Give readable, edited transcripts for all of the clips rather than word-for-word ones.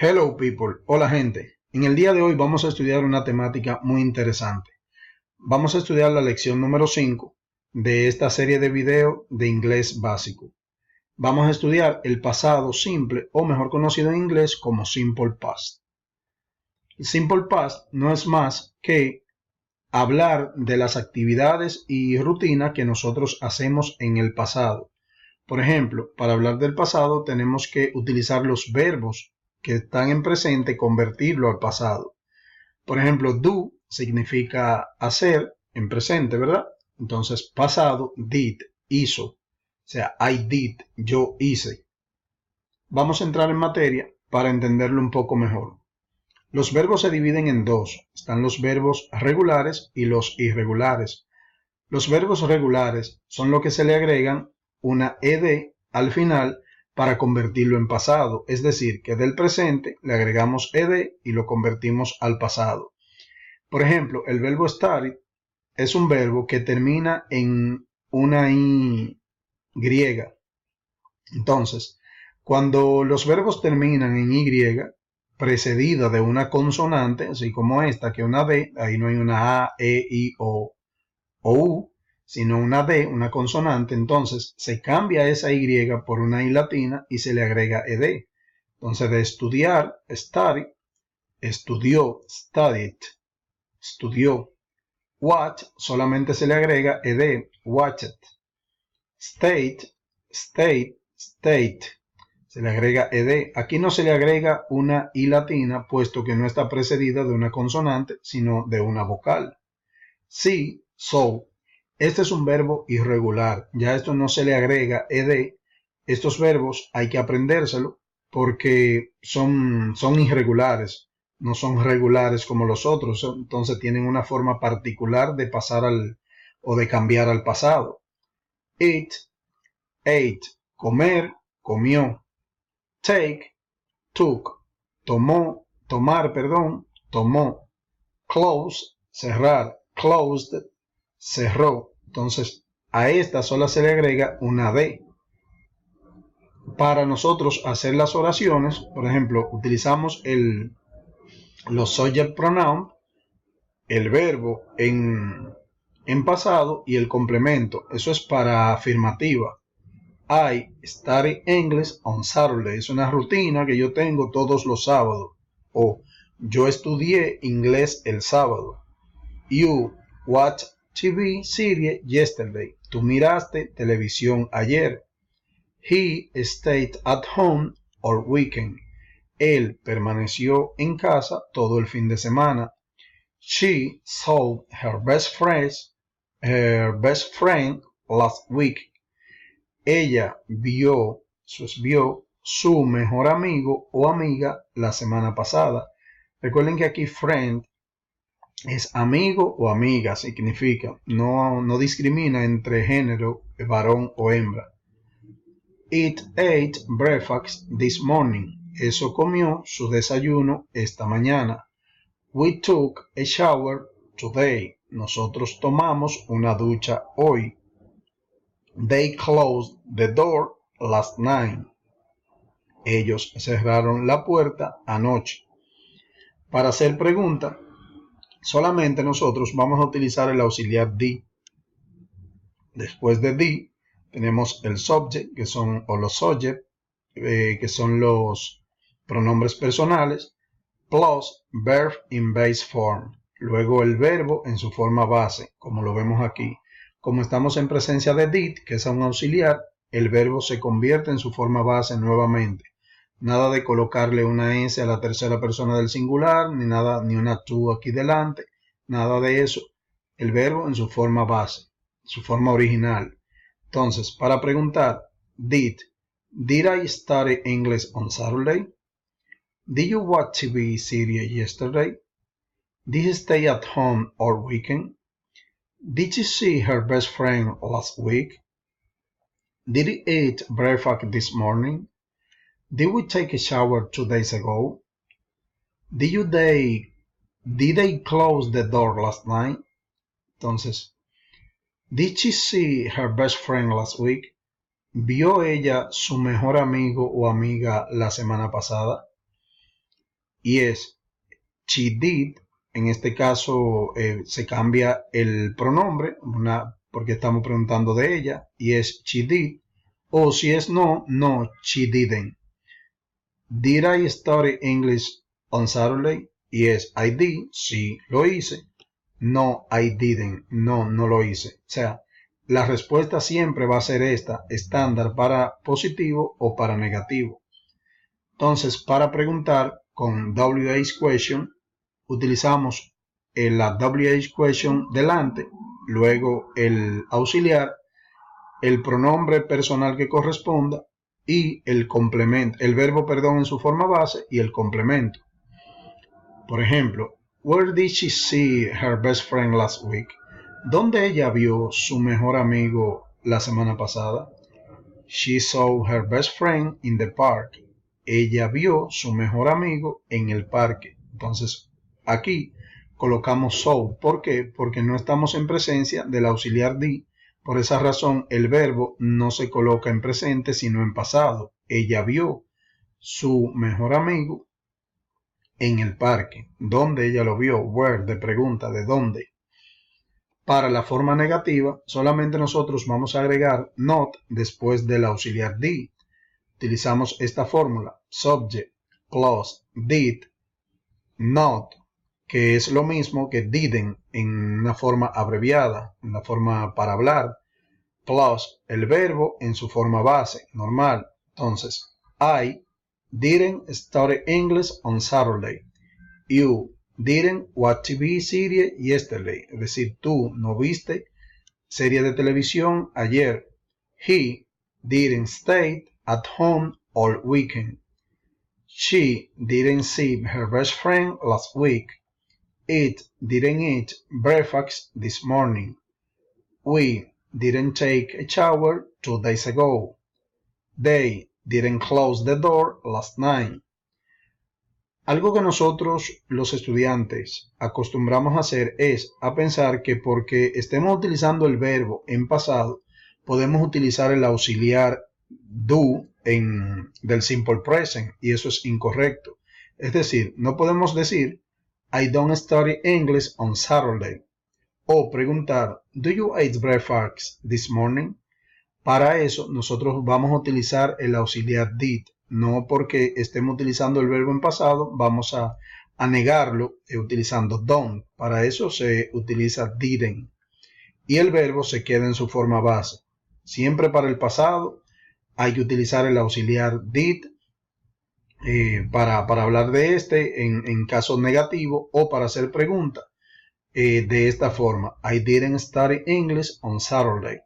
Hello people, hola gente. En el día de hoy vamos a estudiar una temática muy interesante. Vamos a estudiar la lección número 5 de esta serie de video de inglés básico. Vamos a estudiar el pasado simple o mejor conocido en inglés como Simple Past. El Simple Past no es más que hablar de las actividades y rutinas que nosotros hacemos en el pasado. Por ejemplo, para hablar del pasado tenemos que utilizar los verbos que están en presente, convertirlo al pasado. Por ejemplo, do significa hacer en presente, ¿verdad? Entonces, pasado, did, hizo. O sea, I did, yo hice. Vamos a entrar en materia para entenderlo un poco mejor. Los verbos se dividen en dos. Están los verbos regulares y los irregulares. Los verbos regulares son los que se le agregan una ed al final para convertirlo en pasado, es decir, que del presente le agregamos ed y lo convertimos al pasado. Por ejemplo, el verbo study es un verbo que termina en una y griega. Entonces, cuando los verbos terminan en y precedida de una consonante, así como esta, que es una d, ahí no hay una a, e, i o u, sino una D, una consonante, entonces se cambia esa Y por una I latina y se le agrega ed. Entonces de estudiar, study, estudió, studied, estudió. Watch, solamente se le agrega ed, watched. State, state, se le agrega ed. Aquí no se le agrega una I latina, puesto que no está precedida de una consonante, sino de una vocal. See, so. Este es un verbo irregular. Ya esto no se le agrega ed. Estos verbos hay que aprendérselo porque son irregulares. No son regulares como los otros. Entonces tienen una forma particular de pasar o de cambiar al pasado. Eat, ate. Comer, comió. Take, took. Tomó, tomar, perdón, tomó. Close, cerrar. Closed, cerró. Entonces, a esta sola se le agrega una D. Para nosotros hacer las oraciones, por ejemplo, utilizamos los subject pronoun, el verbo en pasado y el complemento. Eso es para afirmativa. I study English on Saturday. Es una rutina que yo tengo todos los sábados. O yo estudié inglés el sábado. You watch TV series yesterday. Tú miraste televisión ayer. He stayed at home all weekend. Él permaneció en casa todo el fin de semana. She saw her best friend last week. Ella vio su mejor amigo o amiga la semana pasada. Recuerden que aquí friend es amigo o amiga, significa, no discrimina entre género, varón o hembra. It ate breakfast this morning. Eso comió su desayuno esta mañana. We took a shower today. Nosotros tomamos una ducha hoy. They closed the door last night. Ellos cerraron la puerta anoche. Para hacer pregunta, solamente nosotros vamos a utilizar el auxiliar the. Después de the tenemos el subject, que son los subject, que son los pronombres personales, plus verb in base form. Luego el verbo en su forma base, como lo vemos aquí. Como estamos en presencia de did, que es un auxiliar, el verbo se convierte en su forma base nuevamente. Nada de colocarle una S a la tercera persona del singular, ni una to aquí delante, nada de eso. El verbo en su forma base, su forma original. Entonces, para preguntar, did I study English on Saturday? Did you watch TV series yesterday? Did you stay at home all weekend? Did you see her best friend last week? Did you eat breakfast this morning? Did we take a shower 2 days ago? Did they close the door last night? Entonces, did she see her best friend last week? ¿Vio ella su mejor amigo o amiga la semana pasada? y es she did. En este caso se cambia el pronombre porque estamos preguntando de ella y es she did. O si es no, she didn't. Did I study English on Saturday? Y es I did, sí lo hice. No, I didn't, no lo hice. O sea, la respuesta siempre va a ser esta, estándar para positivo o para negativo. Entonces, para preguntar con WH question, utilizamos la WH question delante, luego el auxiliar, el pronombre personal que corresponda y el complemento, el verbo, en su forma base y el complemento. Por ejemplo, where did she see her best friend last week? ¿Dónde ella vio su mejor amigo la semana pasada? She saw her best friend in the park. Ella vio su mejor amigo en el parque. Entonces, aquí colocamos saw. ¿Por qué? Porque no estamos en presencia del auxiliar did. Por esa razón, el verbo no se coloca en presente, sino en pasado. Ella vio su mejor amigo en el parque. ¿Dónde ella lo vio? Where, de pregunta, ¿de dónde? Para la forma negativa, solamente nosotros vamos a agregar not después del auxiliar did. Utilizamos esta fórmula, subject plus did, not, que es lo mismo que didn't en una forma abreviada, en la forma para hablar, plus el verbo en su forma base, normal. Entonces, I didn't study English on Saturday. You didn't watch TV series yesterday. Es decir, tú no viste serie de televisión ayer. He didn't stay at home all weekend. She didn't see her best friend last week. It didn't eat breakfast this morning. We didn't take a shower 2 days ago. They didn't close the door last night. Algo que nosotros, los estudiantes, acostumbramos a hacer es a pensar que porque estemos utilizando el verbo en pasado, podemos utilizar el auxiliar do del simple present, y eso es incorrecto. Es decir, no podemos decir I don't study English on Saturday o preguntar do you eat breakfast this morning. Para eso nosotros vamos a utilizar el auxiliar did. No porque estemos utilizando el verbo en pasado, vamos a negarlo utilizando don't. Para eso se utiliza didn't. Y el verbo se queda en su forma base. Siempre para el pasado hay que utilizar el auxiliar did para hablar de en caso negativo o para hacer pregunta de esta forma. I didn't study English on Saturday.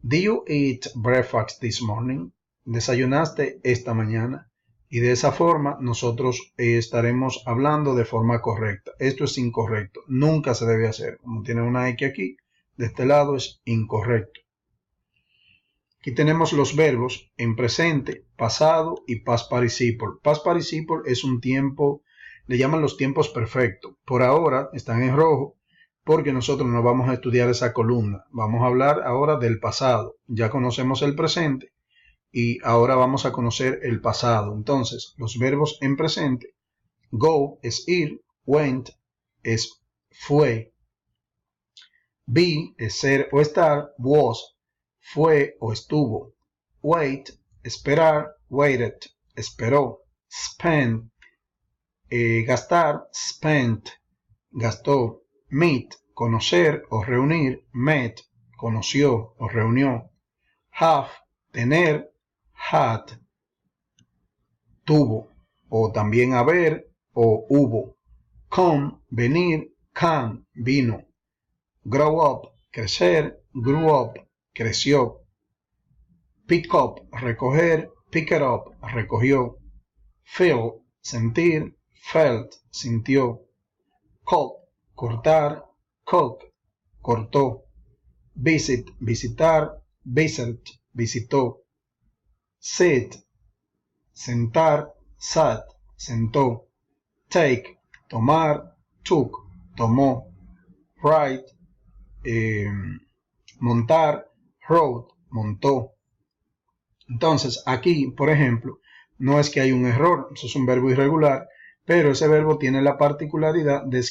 Did you eat breakfast this morning? ¿Desayunaste esta mañana? Y de esa forma nosotros estaremos hablando de forma correcta. Esto es incorrecto. Nunca se debe hacer. Como tiene una X aquí, de este lado es incorrecto. Aquí tenemos los verbos en presente, pasado y past participle. Past participle es un tiempo, le llaman los tiempos perfectos. Por ahora están en rojo porque nosotros no vamos a estudiar esa columna. Vamos a hablar ahora del pasado. Ya conocemos el presente y ahora vamos a conocer el pasado. Entonces, los verbos en presente, go es ir, went es fue, be es ser o estar, was fue o estuvo, wait esperar, waited esperó, spend gastar, spent gastó, meet conocer o reunir, met conoció o reunió, have tener, had tuvo o también haber o hubo, come venir, came vino, grow up crecer, grew up creció, pick up recoger, pick it up recogió, feel sentir, felt sintió, cut cortar, cut cortó, visit visitar, visit visitó, sit sentar, sat sentó, take tomar, took tomó, ride montar, rode montó. Entonces aquí, por ejemplo, no es que hay un error, eso es un verbo irregular, pero ese verbo tiene la particularidad de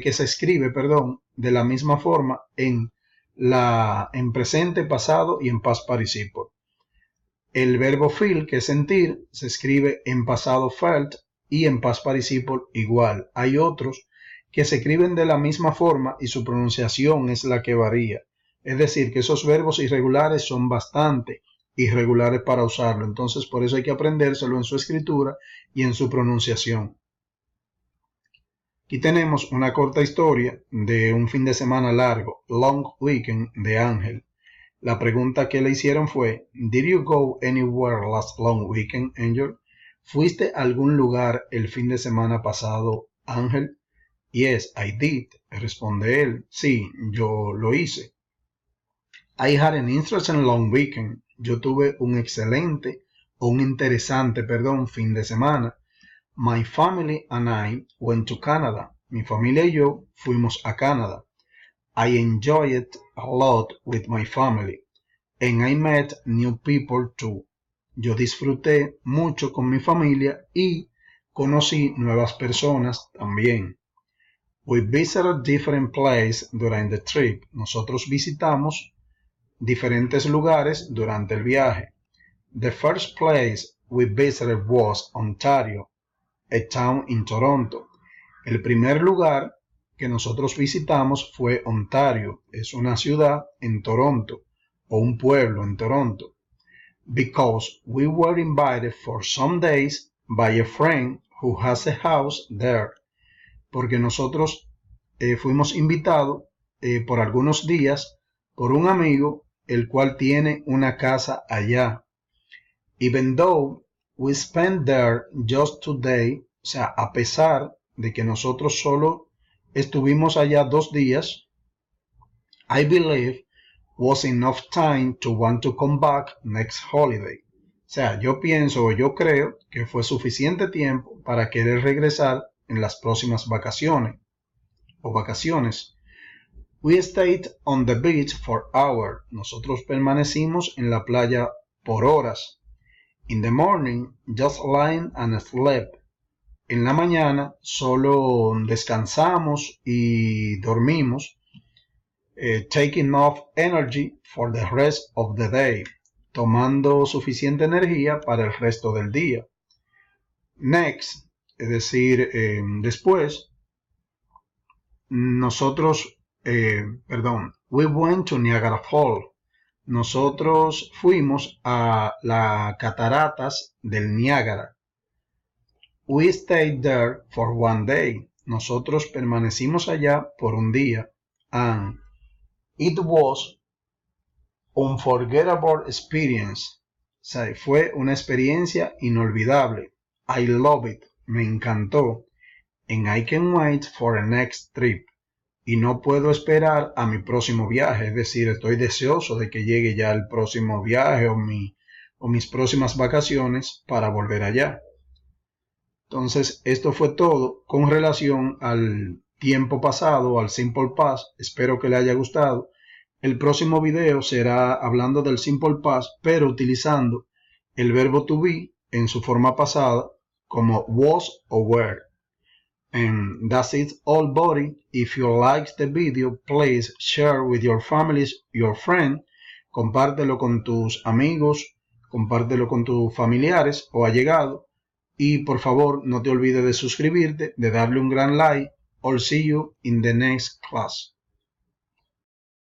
que se escribe, de la misma forma en presente, pasado y en past participle. El verbo feel, que es sentir, se escribe en pasado felt y en past participle igual. Hay otros que se escriben de la misma forma y su pronunciación es la que varía. Es decir, que esos verbos irregulares son bastante irregulares para usarlo. Entonces, por eso hay que aprendérselo en su escritura y en su pronunciación. Aquí tenemos una corta historia de un fin de semana largo, Long Weekend, de Ángel. La pregunta que le hicieron fue, ¿Did you go anywhere last long weekend, Angel? ¿Fuiste a algún lugar el fin de semana pasado, Ángel? Yes, I did, responde él. Sí, yo lo hice. I had an interesting long weekend. Yo tuve un interesante fin de semana. My family and I went to Canada. Mi familia y yo fuimos a Canadá. I enjoyed a lot with my family. And I met new people too. Yo disfruté mucho con mi familia y conocí nuevas personas también. We visited different places during the trip. Nosotros visitamos diferentes lugares durante el viaje. The first place we visited was Ontario, a town in Toronto. El primer lugar que nosotros visitamos fue Ontario, es una ciudad en Toronto o un pueblo en Toronto. Because we were invited for some days by a friend who has a house there. Porque nosotros fuimos invitados por algunos días por un amigo el cual tiene una casa allá. Even though we spent there just 2 days, o sea, a pesar de que nosotros solo estuvimos allá 2 días, I believe was enough time to want to come back next holiday. O sea, yo pienso o yo creo que fue suficiente tiempo para querer regresar en las próximas vacaciones. We stayed on the beach for hours. Nosotros permanecimos en la playa por horas. In the morning, just lying and slept. En la mañana solo descansamos y dormimos. Taking enough energy for the rest of the day. Tomando suficiente energía para el resto del día. Next, es decir, después, we went to Niagara Falls. Nosotros fuimos a las cataratas del Niágara. We stayed there for 1 day. Nosotros permanecimos allá por un día. And it was unforgettable experience. O sea, fue una experiencia inolvidable. I love it. Me encantó. And I can't wait for the next trip. Y no puedo esperar a mi próximo viaje. Es decir, estoy deseoso de que llegue ya el próximo viaje o mis próximas vacaciones para volver allá. Entonces, esto fue todo con relación al tiempo pasado, al simple past. Espero que le haya gustado. El próximo video será hablando del simple past, pero utilizando el verbo to be en su forma pasada como was o were. And that's it all, buddy. If you liked the video, please share with your families, your friends. Compártelo con tus amigos, compártelo con tus familiares o allegados. Y por favor, no te olvides de suscribirte, de darle un gran like. I'll see you in the next class.